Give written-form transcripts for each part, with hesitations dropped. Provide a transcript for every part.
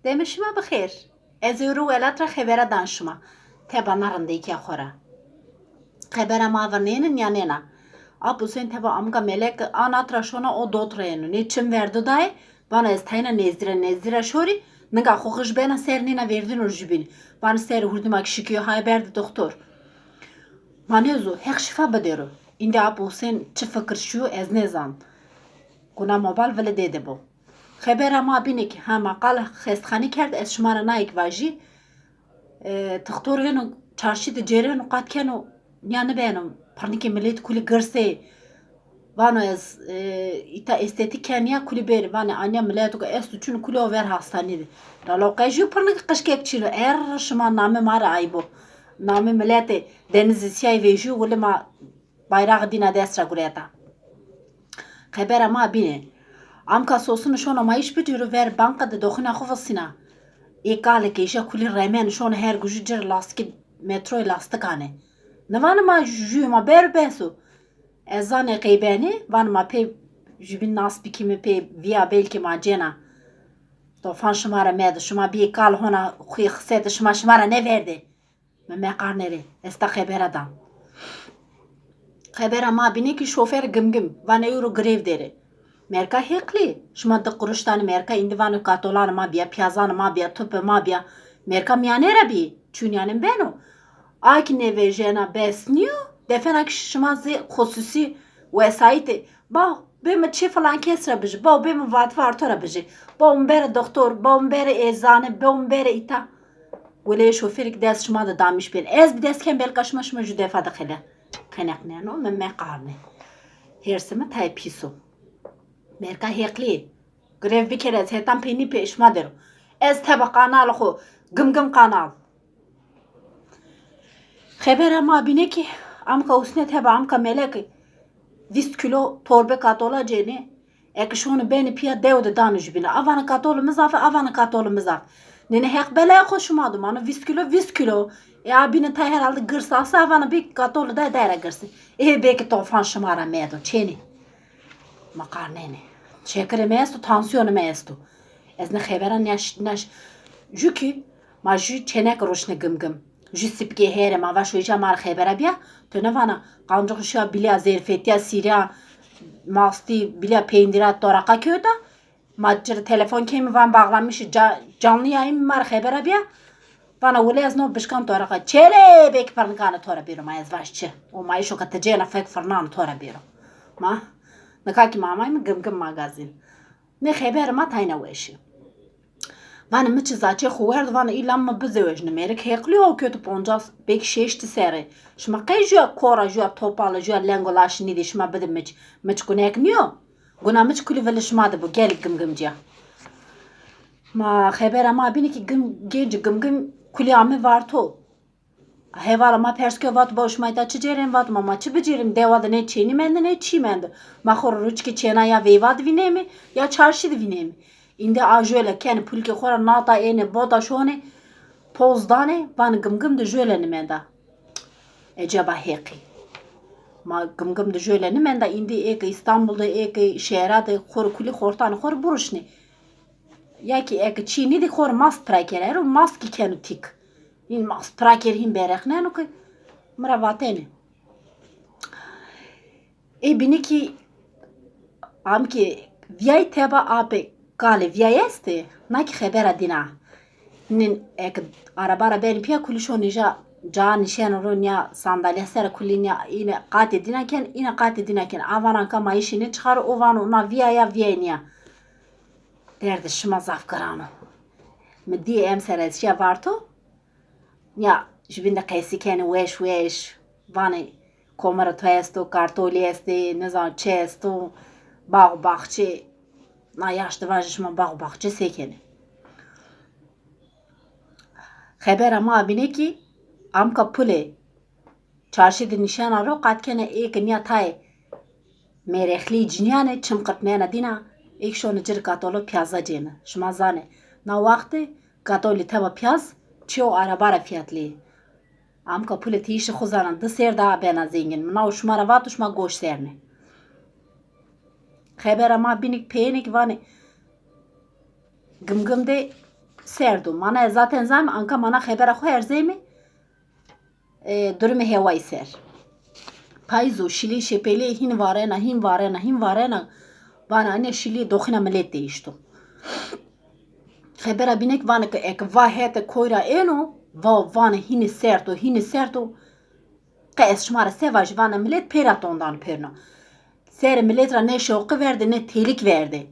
demişime bixêr. Ez ê rû welatra xebera danişima. Teba narindeyî xwe. Xebera ma virnênin ya nêna. A Hüseyin teba amga melek anatra şona o dotrayenu. Ne çim verdi dayı? Bana ez tayna nezdire şori. Nıga xoxiş bena ser nêna verdin o jibin. Bana ser hurduma kişikiyo hay berdi doktor. Manezo hek şifa bedero. İndi A Hüseyin çi fikir şu ez nezan. Guna mobil vele dede bu. Xebera ma binik ha maqal xestxani kerd ez şumara nayik vaji. Doktor genu çarşı de cerenu qatkenu yani benim parnike millet kuli gırse vano ez ita estetiken ya kuli beri vano anya millet estu çün kuli over hastanede da lokajı parnike qışkek çilo er şuma name mara aybo name millete deniz siyay veju wala ma bayrağı dina destra gureta xebera ma bine amka sosunu şona ma iş bitiyor ver bankada doxuna xufasina ekale ke işe kuli remen şona her gücü cer lastik metro lastik ane Nvan ma juma ber besu. Ezane qeybeni van ma pe jibin nas bikimi pe via belki ma cena. To fan şımara med şuma bir kal hona xuy xset şımara ne verdi? Me qarneri esta xeberadan. Xebera ma bini ki şofer gımgım van euro grev deri. Merka hekli şuma da quruştan merka indi van katolan ma biya piyazan ma biya tupe ma biya merka miyanera bi çünyanim beno. Aki neve jena besniyo defenak şımazi hususi vesayeti ba beme çi falan kesra biji ba beme vat vartora biji ba umbere doktor ba umbere eczane ba umbere ita wele şoferik des şıma da damış ben ez bir des ken bel kaşma şıma ju defa da khile khanak ne no me qarne hersime tay piso merka hekli grev bir kere zetan peni peşma der ez taba kanal xo gım kanal Xebera ma bine ki amka usne teba amka melek 20 kilo torbe katola ceni ek şunu beni piya devde danıj bine avana katolu mizaf nene hek bela hoşumadı mana 20 kilo abine tay herhalde gırsası avana bir katolu da dere gırsı belki tofan şımara medo çeni makarnene şekere mesto tansiyonu mesto ezne xebera naş jüki ma jü çenek roşne gım Jisipke herem ava şoyca mar xebera biya to nevana qancık şa bilya zerfetiya siriya masti bilya peyndirat doraka köyda macır telefon kemi van bağlanmış canlı yayın mar xebera biya bana wala yazno bişkan doraka çele bek parnkanı tora biro ma yazvaşçı o may şu katacena fek farnan tora biro ma nakaki mamay mı gım magazin ne xeber ma tayna weşi Vana mı zaçı xuverdi vana ilan mı bizevejne merik hekli o kötü poncas bek şeşti seri. Şma qeyjua kora jua topala jua lengolaş nidi şma bidim miç kunek niyo. Guna miç kuli veli şma da bu gelik gımgımcıya. Ma xebera ma bini ki genci gımgım kuli ame var to. Hevala ma perske vat boşmayda çicerim vat ma çi bicirim devada ne çeni mende ne çi mende. Ma xor ruçki çena ya vevad vinemi ya çarşı vinemi. İndi ajöle kendi pulke xora nata ene boda şone pozdane van gımgım de jöle nimenda. Eceba heki. Ma gımgım de jöle nimenda indi eke İstanbul'da eke şehirde xor kuli xortan xor buruşni. Ya ki eke Çin'i de xor mast prakerer o mast ki kenu tik. İn mast praker him berexne no ki mravatene. Bini ki amki viyay teba ape Gale via este, naki xebera dina. Nin ek arabara ben piya kulişo nija can nişan ronya sandalye ser kulinya ine qate dinaken avanan kama işini çıkar ovano ona via niya. Derdi şıma zafkarano. Medi emseres ya varto. Ya jibinde qesi kene wesh vani komara toesto kartoli este nezan chesto bağ bahçe Na yaşlı vajışma bağ bahçe sekeni. Xebera ma bine ki amka pule çarşı de nişan aro qatkene ek niya tay merexli cinyane çımqırtmena dina ek şonu cir katolo piyaza cena. Şma zane. Na vakti katoli teba piyaz çio arabara fiyatli. Amka pule tişi xuzanan da ser daha bena zengin. Na uşmara vat uşma goş serne. Xebera ma binik penik vani gımgım de serdum. Mana zaten zam anka mana xebera xo her zemi durumu hevayı ser. Payzo şili şepeli hin varena. Bana anne şili dokhina millet değişti. Xebera binek vana ke ek va hete koyra eno vana hini serto qes şmara sevaj vana millet peratondan perno. Ser milletra ne şoku verdi ne telik verdi.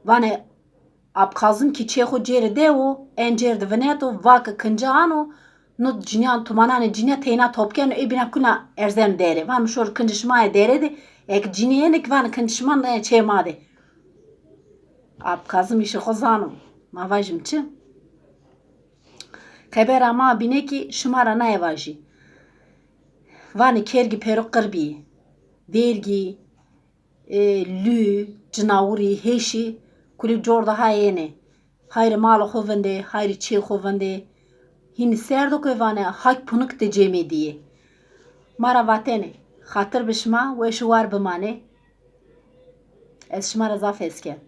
Vana Abkhazım ki çeho ceri devo encer veneto vaka kıncano no cinyan tumanane cinya teyna topken ebina kuna erzem dere. Van şor kıncışmaya deredi. Ek cinyenik van kıncışman ne çemade. Abkhazım işi xozanım. Mavajım çi. Xeber ama bineki şımara na evaji. Vani kergi peruk qırbi. Vergi lü cinavuri heşi kulip jorda hayene. Hayri malı xovende, hayri çe xovende. Hini serdo ke vane hak punuk te cemi diye. Mara vatene. Xatır bişma ve şuvar bimane. Ez şmara zaf eske.